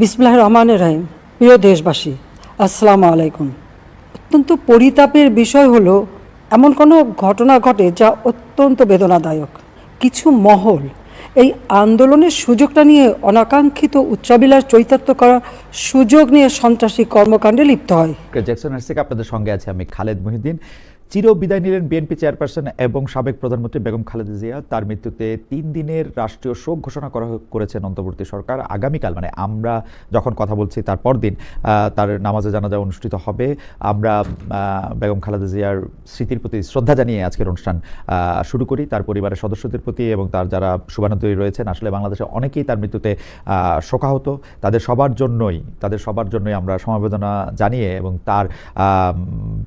বিসমিল্লাহির রহমানির রহিম। প্রিয় দেশবাসী, আসসালামু আলাইকুম। অত্যন্ত পরিতাপের বিষয় হলো এমন কোনো ঘটনা ঘটে যা অত্যন্ত বেদনাদায়ক। কিছু মহল এই আন্দোলনের সুযোগটা নিয়ে অনাকাঙ্ক্ষিত উচ্চাবিলাস চরিতার্থ করার সুযোগ নিয়ে সন্ত্রাসী কর্মকাণ্ডে লিপ্ত হয়। জ্যাকসন থেকে আপনাদের সঙ্গে আছে আমি খালেদ মহিউদ্দিন। চির বিদায় নিলেন বিএনপি চেয়ারপারসন এবং সাবেক প্রধানমন্ত্রী বেগম খালেদা জিয়া। তার মৃত্যুতে 3 দিনের রাষ্ট্রীয় শোক ঘোষণা করেছেন অন্তর্বর্তী সরকার। আগামীকাল মানে আমরা যখন কথা বলছি তার পরদিন তার নামাজে জানাজা অনুষ্ঠিত হবে। আমরা বেগম খালেদা জিয়ার স্মৃতির প্রতি শ্রদ্ধা জানিয়ে আজকের অনুষ্ঠান শুরু করি। তার পরিবারের সদস্যদের প্রতি এবং তার যারা শুভানুধ্যায়ী রয়েছেন, আসলে বাংলাদেশে অনেকেই তার মৃত্যুতে শোকাহত। তাদের সবার জন্যই আমরা সমবেদনা জানিয়ে এবং তার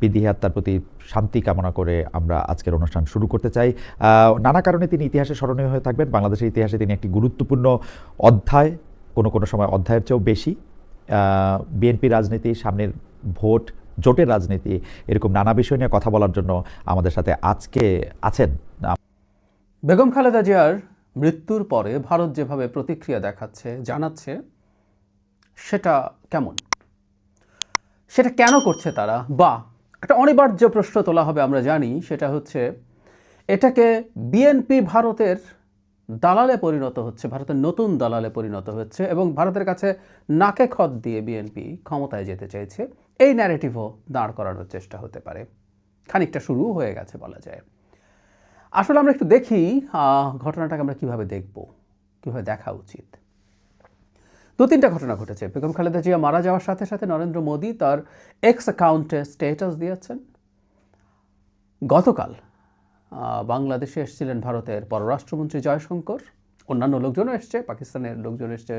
বিধি আত্মার প্রতি শান্তি কামনা করে আমরা আজকের অনুষ্ঠান শুরু করতে চাই। নানা কারণে তিনি ইতিহাসে স্মরণীয় হয়ে থাকবেন। বাংলাদেশের ইতিহাসে তিনি একটি গুরুত্বপূর্ণ অধ্যায়, কোনো সময় অধ্যায়ের চেয়েও বেশি। বিএনপি রাজনীতি, সামনের ভোট, জোটের রাজনীতি, এরকম নানা বিষয় নিয়ে কথা বলার জন্য আমাদের সাথে আজকে আছেন বেগম খালেদা জিয়ার মৃত্যুর পরে ভারত যেভাবে প্রতিক্রিয়া জানাচ্ছে সেটা কেমন, সেটা কেন করছে তারা, বা একটা অনিবার্য প্রশ্ন তোলা হবে আমরা জানি। সেটা হচ্ছে এটাকে বিএনপি ভারতের দালালে পরিণত হচ্ছে, ভারতের নতুন দালালে পরিণত হচ্ছে এবং ভারতের কাছে নাকে খত দিয়ে বিএনপি ক্ষমতায় যেতে চাইছে, এই ন্যারেটিভও দাঁড় করানোর চেষ্টা হতে পারে। খানিকটা শুরু হয়ে গেছে বলা যায়। আসলে আমরা একটু দেখি ঘটনাটাকে আমরা কীভাবে দেখব, কীভাবে দেখা উচিত। 2-3টা ঘটনা ঘটেছে। বেগম খালেদা জিয়া মারা যাওয়ার সাথে সাথে নরেন্দ্র মোদী তার এক্স অ্যাকাউন্টে স্ট্যাটাস দিয়েছেন। গতকাল বাংলাদেশে এসেছিলেন ভারতের পররাষ্ট্রমন্ত্রী জয়শঙ্কর, অন্যান্য লোকজনও এসছে, পাকিস্তানের লোকজন এসছে,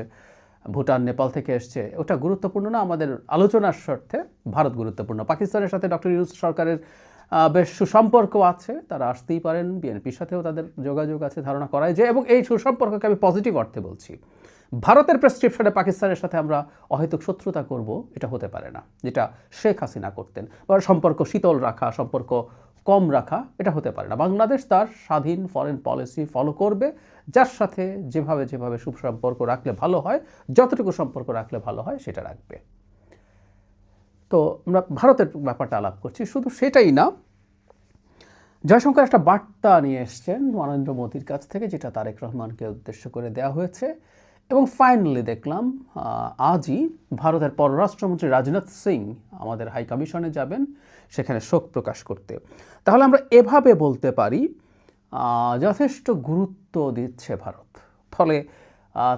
ভুটান, নেপাল থেকে এসছে। ওটা গুরুত্বপূর্ণ না, আমাদের আলোচনার স্বার্থে ভারত গুরুত্বপূর্ণ। পাকিস্তানের সাথে ডক্টর ইউনূস সরকারের বেশ সুসম্পর্ক আছে, তারা আসতেই পারেন। বিএনপির সাথেও তাদের যোগাযোগ আছে, ধারণা করায় যে, এবং এই সুসম্পর্ককে আমি পজিটিভ অর্থে বলছি। ভারতের প্রেসক্রিপশনে পাকিস্তানের সাথে আমরা অহেতুক শত্রুতা করব, এটা হতে পারে না, যেটা শেখ হাসিনা করতেন, বা সম্পর্ক শীতল রাখা, সম্পর্ক কম রাখা, এটা হতে পারে না। বাংলাদেশ তার স্বাধীন ফরেন পলিসি ফলো করবে, যার সাথে যেভাবে সুসম্পর্ক রাখলে ভালো হয়, যতটুকু সম্পর্ক রাখলে ভালো হয় সেটা রাখবে। তো আমরা ভারতের ব্যাপারটা আলাপ করছি। শুধু সেটাই না, জয়শঙ্কর একটা বার্তা নিয়ে এসছেন নরেন্দ্র মোদীর কাছ থেকে, যেটা তারেক রহমানকে উদ্দেশ্য করে দেওয়া হয়েছে। এবং ফাইনালি দেখলাম আজই ভারতের পররাষ্ট্রমন্ত্রী রাজনাথ সিং আমাদের হাই কমিশনে যাবেন সেখানে শোক প্রকাশ করতে। তাহলে আমরা এভাবে বলতে পারি যথেষ্ট গুরুত্ব দিচ্ছে ভারত। ফলে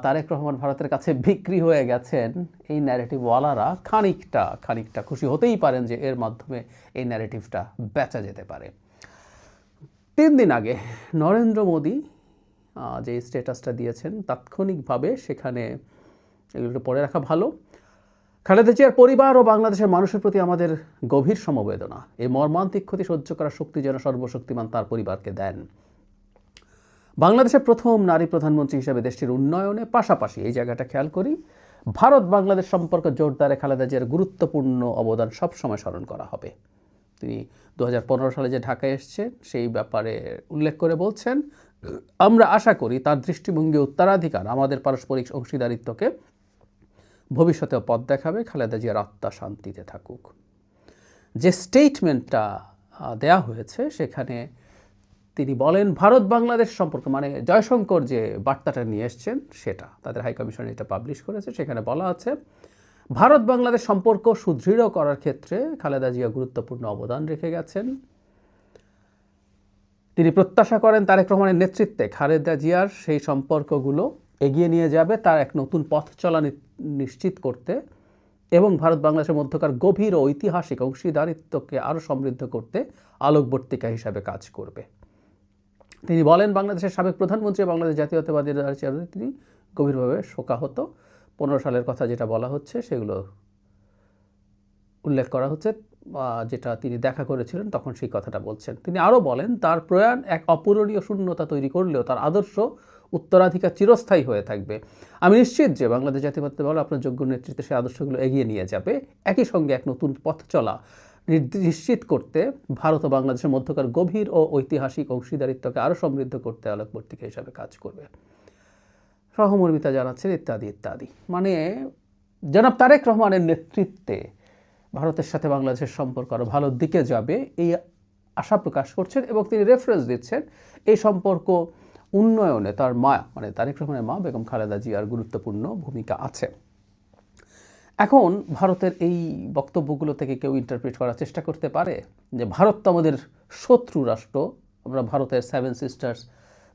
তারেক রহমান ভারতের কাছে বিক্রি হয়ে গেছেন, এই ন্যারেটিভওয়ালারা খানিকটা খুশি হতেই পারেন যে এর মাধ্যমে এই ন্যারেটিভটা বেচা যেতে পারে। 3 দিন আগে নরেন্দ্র মোদী যে স্ট্যাটাসটা দিয়েছেন, তাৎক্ষণিকভাবে সেখানে এগুলো পড়ে রাখা ভালো। খালেদা জিয়ার পরিবার ও বাংলাদেশের মানুষের প্রতি আমাদের গভীর সমবেদনা। এই মর্মান্তিক ক্ষতি সহ্য করার শক্তি যেন সর্বশক্তিমান তার পরিবারকে দেন। বাংলাদেশের প্রথম নারী প্রধানমন্ত্রী হিসেবে দেশটির উন্নয়নে পাশাপাশি, এই জায়গাটা খেয়াল করি, ভারত বাংলাদেশ সম্পর্ক জোরদারে খালেদা জিয়ার গুরুত্বপূর্ণ অবদান সবসময় স্মরণ করা হবে। তিনি 2015 সালে যে ঢাকায় এসছেন সেই ব্যাপারে উল্লেখ করে বলছেন, আমরা আশা করি তার দৃষ্টিভঙ্গি উত্তরাধিকার আমাদের পারস্পরিক অংশীদারিত্বকে ভবিষ্যতেও পথ দেখাবে। খালেদা জিয়ার আত্মা শান্তিতে থাকুক। যে স্টেটমেন্টটা দেয়া হয়েছে সেখানে তিনি বলেন ভারত বাংলাদেশ সম্পর্ক, মানে জয়শঙ্কর যে বার্তাটা নিয়ে এসছেন সেটা তাদের হাইকমিশন এটা পাবলিশ করেছে। সেখানে বলা আছে, ভারত বাংলাদেশ সম্পর্ক সুদৃঢ় করার ক্ষেত্রে খালেদা জিয়া গুরুত্বপূর্ণ অবদান রেখে গেছেন। তিনি প্রত্যাশা করেন তারেক রহমানের নেতৃত্বে খালেদা জিয়ার সেই সম্পর্কগুলো এগিয়ে নিয়ে যাবে, তার এক নতুন পথ চলা নিশ্চিত করতে এবং ভারত বাংলাদেশের মধ্যকার গভীর ও ঐতিহাসিক অংশীদারিত্বকে আরও সমৃদ্ধ করতে আলোকবর্তিকা হিসাবে কাজ করবে। তিনি বলেন, বাংলাদেশের সাবেক প্রধানমন্ত্রী বাংলাদেশ জাতীয়তাবাদী দলের চেয়ারম্যান তিনি গভীরভাবে শোকাহত। 15 সালের কথা যেটা বলা হচ্ছে সেগুলো উল্লেখ করা হচ্ছে, যেটা তিনি দেখা করেছিলেন তখন সেই কথাটা বলছেন। তিনি আরও বলেন, তার প্রয়াণ এক অপূরণীয় শূন্যতা তৈরি করলেও তার আদর্শ উত্তরাধিকার চিরস্থায়ী হয়ে থাকবে। আমি নিশ্চিত যে বাংলাদেশ জাতীয়তাবাদী দল আপনার যোগ্য নেতৃত্বে সেই আদর্শগুলো এগিয়ে নিয়ে যাবে। একই সঙ্গে এক নতুন পথ চলা নিশ্চিত করতে ভারত ও বাংলাদেশের মধ্যকার গভীর ও ঐতিহাসিক অংশীদারিত্বকে আরও সমৃদ্ধ করতে আলোকবর্তিকা হিসাবে কাজ করবে। সহমর্মিতা জানাচ্ছেন ইত্যাদি ইত্যাদি। মানে জনাব তারেক রহমানের নেতৃত্বে ভারতের সাথে বাংলাদেশের সম্পর্ক আরও ভালোর দিকে যাবে এই আশা প্রকাশ করছেন এবং তিনি রেফারেন্স দিচ্ছেন এই সম্পর্ক উন্নয়নে তার মা মানে তারেক রহমানের মা বেগম খালেদা জিয়ার গুরুত্বপূর্ণ ভূমিকা আছে। এখন ভারতের এই বক্তব্যগুলো থেকে কেউ ইন্টারপ্রিট করার চেষ্টা করতে পারে যে ভারত তো আমাদের শত্রু রাষ্ট্র, আমরা ভারতের 7 সিস্টার্স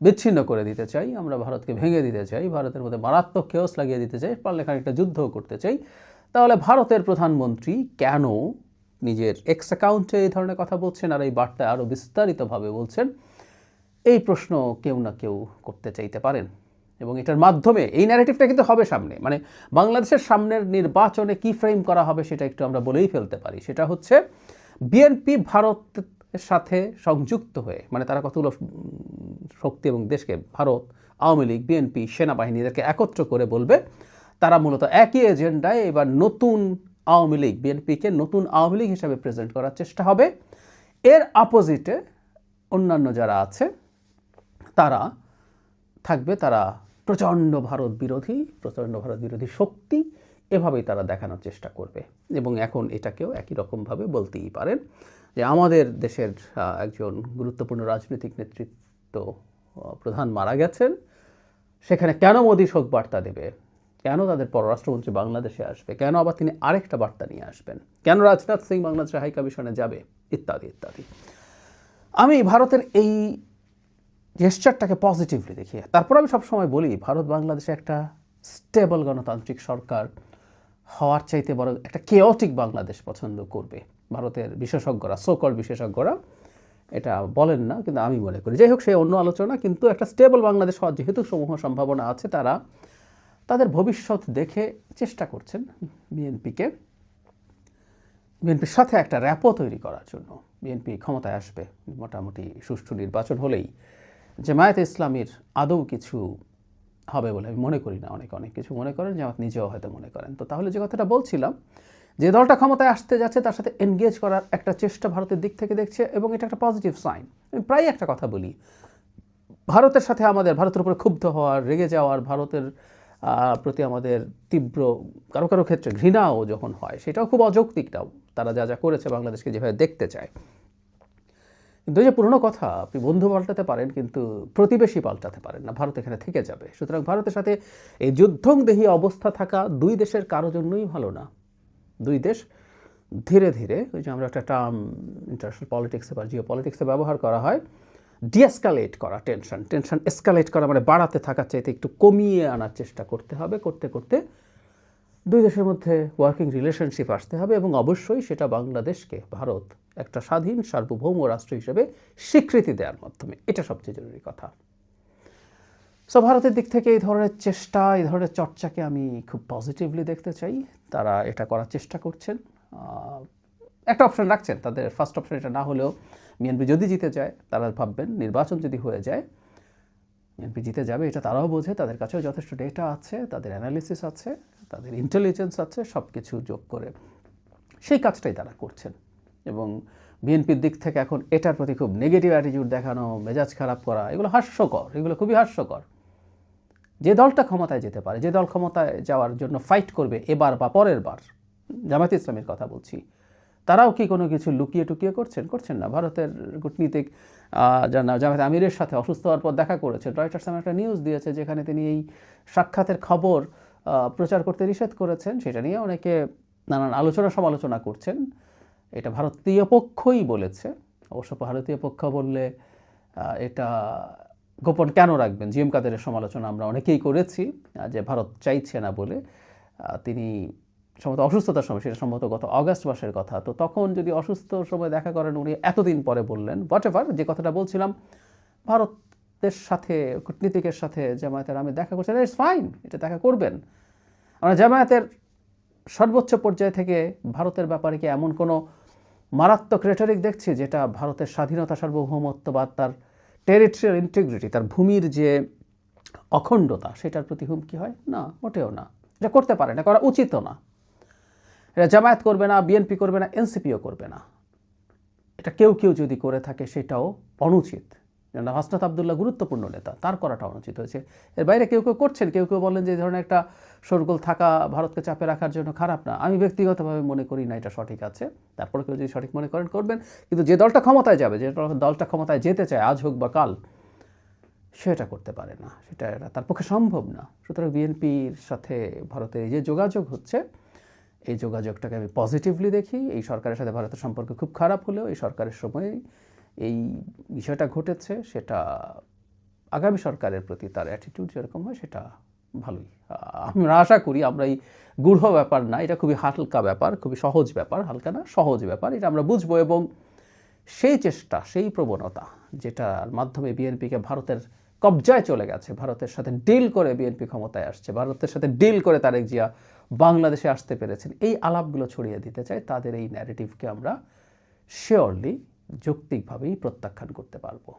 বিচ্ছিন্ন করে দিতে চাই, আমরা ভারতকে ভেঙে দিতে চাই, ভারতের মধ্যে মারাত্মক কেওস লাগিয়ে দিতে চাই, পারলে খানিকটা যুদ্ধও করতে চাই। তাহলে ভারতের প্রধানমন্ত্রী কেন নিজের এক্স অ্যাকাউন্টে এই ধরনের কথা বলছেন আর এই বার্তায় আরও বিস্তারিতভাবে বলছেন? এই প্রশ্ন কেউ না কেউ করতে চাইতে পারেন এবং এটার মাধ্যমে এই ন্যারেটিভটা কিন্তু হবে সামনে, মানে বাংলাদেশের সামনের নির্বাচনে কি ফ্রেম করা হবে সেটা একটু আমরা বলেই ফেলতে পারি। সেটা হচ্ছে বিএনপি ভারতের সাথে সংযুক্ত হয়ে, মানে তারা কতগুলো শক্তি এবং দেশকে, ভারত, আওয়ামী লীগ, বিএনপি, সেনাবাহিনী, এদেরকে একত্র করে বলবে তারা মূলত একই এজেন্ডায় এবার নতুন আওয়ামী লীগ, বিএনপিকে নতুন আওয়ামী লীগ হিসাবে প্রেজেন্ট করার চেষ্টা হবে। এর অপোজিটে অন্যান্য যারা আছে তারা থাকবে, তারা প্রচণ্ড ভারত বিরোধী শক্তি, এভাবেই তারা দেখানোর চেষ্টা করবে। এবং এখন এটাকেও একই রকমভাবে বলতেই পারেন যে আমাদের দেশের একজন গুরুত্বপূর্ণ রাজনৈতিক নেতৃত্ব প্রধান মারা গেছেন, সেখানে কেন মোদী শোক বার্তা দেবে, কেন তাদের পররাষ্ট্রমন্ত্রী বাংলাদেশে আসবে, কেন আবার তিনি আরেকটা বার্তা নিয়ে আসবেন, কেন রাজনাথ সিং বাংলাদেশের হাই কমিশনে যাবে, ইত্যাদি ইত্যাদি। আমি ভারতের এই জেস্চারটাকে পজিটিভলি দেখি। তারপর আমি সবসময় বলি ভারত বাংলাদেশে একটা স্টেবল গণতান্ত্রিক সরকার হওয়ার চাইতে বড় একটা কেওটিক বাংলাদেশ পছন্দ করবে। ভারতের বিশেষজ্ঞরা, সোকল বিশেষজ্ঞরা এটা বলেন না, কিন্তু আমি মনে করি। যাই হোক, সে অন্য আলোচনা। কিন্তু একটা স্টেবল বাংলাদেশ হওয়ার যেহেতু সমূহ সম্ভাবনা আছে, তারা তাদের ভবিষ্যৎ দেখে চেষ্টা করছেন বিএনপির সাথে একটা র্যাপো তৈরি করার জন্য। বিএনপি ক্ষমতায় আসবে, মোটামুটি সুষ্ঠু নির্বাচন হলেই জামায়াতে ইসলামীর আদৌ কিছু হবে বলে আমি মনে করি না। অনেক কিছু মনে করেন, জামাত নিজেও হয়তো মনে করেন। তো তাহলে যে কথাটা বলছিলাম, যে দলটা ক্ষমতায় আসতে যাচ্ছে তার সাথে এনগেজ করার একটা চেষ্টা ভারতের দিক থেকে দেখছে এবং এটা একটা পজিটিভ সাইন। আমি প্রায় একটা কথা বলি, ভারতের সাথে আমাদের, ভারতের উপরে ক্ষুব্ধ হওয়ার, রেগে যাওয়ার, ভারতের প্রতি আমাদের তীব্র কারো কারো ক্ষেত্রে ঘৃণাও যখন হয়, সেটাও খুব অযৌক্তিকটাও। তারা যা যা করেছে, বাংলাদেশকে যেভাবে দেখতে চায়। কিন্তু এই যে পুরনো কথা, আপনি বন্ধু পাল্টাতে পারেন কিন্তু প্রতিবেশী পাল্টাতে পারেন না। ভারত এখানে থেকে যাবে। সুতরাং ভারতের সাথে এই যুদ্ধংদেহী অবস্থা থাকা দুই দেশের কারো জন্যই ভালো না। দুই দেশ ধীরে ধীরে, ওই যে আমরা একটা টার্ম ইন্টারন্যাশনাল পলিটিক্সে বা জিও পলিটিক্সে ব্যবহার করা হয়, ডিএসকালেট করা, টেনশন এসকালেট করা, মানে বাড়াতে থাকার চাইতে একটু কমিয়ে আনার চেষ্টা করতে হবে। করতে করতে দুই দেশের মধ্যে ওয়ার্কিং রিলেশনশিপ আসতে হবে এবং অবশ্যই সেটা বাংলাদেশকে ভারত একটা স্বাধীন সার্বভৌম রাষ্ট্র হিসেবে স্বীকৃতি দেওয়ার মাধ্যমে। এটা সবচেয়ে জরুরি কথা। সো ভারতের দিক থেকে এই ধরনের চেষ্টা, এই ধরনের চর্চাকে আমি খুব পজিটিভলি দেখতে চাই। তারা এটা করার চেষ্টা করছেন, একটা অপশন রাখছেন। তাদের ফার্স্ট অপশন এটা না হলেও বিএনপি যদি জিতে যায়, তারা ভাববেন নির্বাচন যদি হয়ে যায় বিএনপি জিতে যাবে, এটা তারাও বোঝে। তাদের কাছেও যথেষ্ট ডেটা আছে, তাদের অ্যানালিসিস আছে, তাদের ইন্টেলিজেন্স আছে, সব কিছু যোগ করে সেই কাজটাই তারা করছেন। এবং বিএনপির দিক থেকে এখন এটার প্রতি খুব নেগেটিভ অ্যাটিটিউড দেখানো, মেজাজ খারাপ করা, এগুলো হাস্যকর, এগুলো খুবই হাস্যকর। যে দলটা ক্ষমতায় যেতে পারে, যে দল ক্ষমতায় যাওয়ার জন্য ফাইট করবে এবার বা পরের বার, জামায়াত ইসলামীর কথা বলছি, তারাও কি কোনো কিছু লুকিয়ে টুকিয়ে করছেন না। ভারতের কূটনীতিক জামায়াত আমিরের সাথে অসুস্থ হওয়ার পর দেখা করেছেন। রয়টার্স একটা নিউজ দিয়েছে যেখানে তিনি এই সাক্ষাতের খবর প্রচার করতে নিষেধ করেছেন। সেটা নিয়ে অনেকে নানান সমালোচনা করছেন। এটা ভারতীয় পক্ষই বলেছে। অবশ্য ভারতীয় পক্ষ বললে এটা গোপন কেন রাখবেন? জিএম কাদেরের সমালোচনা আমরা অনেকেই করেছি যে ভারত চাইছে না বলে। তিনি সম্ভবত অসুস্থতার সময়, সেটা সম্ভবত গত অগাস্ট মাসের কথা। তো তখন যদি অসুস্থ সময় দেখা করেন, উনি এতদিন পরে বললেন, হোয়াটএভার, যে কথাটা বলছিলাম, ভারতের সাথে, কূটনীতিকের সাথে জামায়াতের আমি দেখা করছেন, ইটস ফাইন, এটা দেখা করবেন। আমরা জামায়াতের সর্বোচ্চ পর্যায় থেকে ভারতের ব্যাপারে কি এমন কোনো মারাত্মক রেটরিক দেখছি যেটা ভারতের স্বাধীনতা, সার্বভৌমত্ব বা তার টেরিটোরিয়াল ইন্টিগ্রিটি, তার ভূমির যে অখণ্ডতা, সেটার প্রতি হুমকি হয়? না, মোটেও না। এটা করতে পারে না, করা উচিতও না। এটা জামায়াত করবে না, বিএনপি করবে না, এনসিপিও করবে না। এটা কেউ যদি করে থাকে সেটাও অনুচিত জনাব হাসনাত আবদুল্লাহ গুরুত্বপূর্ণ নেতা, তার করাটা অনুচিত হয়েছে। এর বাইরে কেউ কেউ করছেন, কেউ কেউ বলেন যে এই ধরনের একটা শোরগোল থাকা ভারতকে চাপে রাখার জন্য খারাপ না। আমি ব্যক্তিগতভাবে মনে করি না এটা সঠিক আছে। তারপরে কেউ যদি সঠিক মনে করেন করবেন, কিন্তু যে দলটা ক্ষমতায় যাবে, যে দলটা ক্ষমতায় যেতে চায় আজ হোক বা কাল, সেটা করতে পারে না, সেটা তার পক্ষে সম্ভব না। সুতরাং বিএনপির সাথে ভারতের এই যে যোগাযোগ হচ্ছে, এই যোগাযোগটাকে আমি পজিটিভলি দেখি। এই সরকারের সাথে ভারতের সম্পর্ক খুব খারাপ হলেও এই সরকারের সময়ে এই বিষয়টা ঘটেছে, সেটা আগামী সরকারের প্রতি তার অ্যাটিটিউড যেরকম হয় সেটা ভালোই। আমরা আশা করি আমরা এই গূঢ় ব্যাপার না, এটা খুবই হালকা ব্যাপার, খুবই সহজ ব্যাপার, হালকা না সহজ ব্যাপার, এটা আমরা বুঝবো। এবং সেই চেষ্টা, সেই প্রবণতা যেটার মাধ্যমে বিএনপিকে ভারতের কবজায় চলে গেছে, ভারতের সাথে ডিল করে বিএনপি ক্ষমতায় আসছে, ভারতের সাথে ডিল করে তারেক জিয়া বাংলাদেশে আসতে পেরেছেন, এই আলাপগুলো ছড়িয়ে দিতে চাই। তাদের এই ন্যারেটিভকে আমরা শিওরলি যৌক্তিকভাবেই প্রত্যাখ্যান করতে পারবো।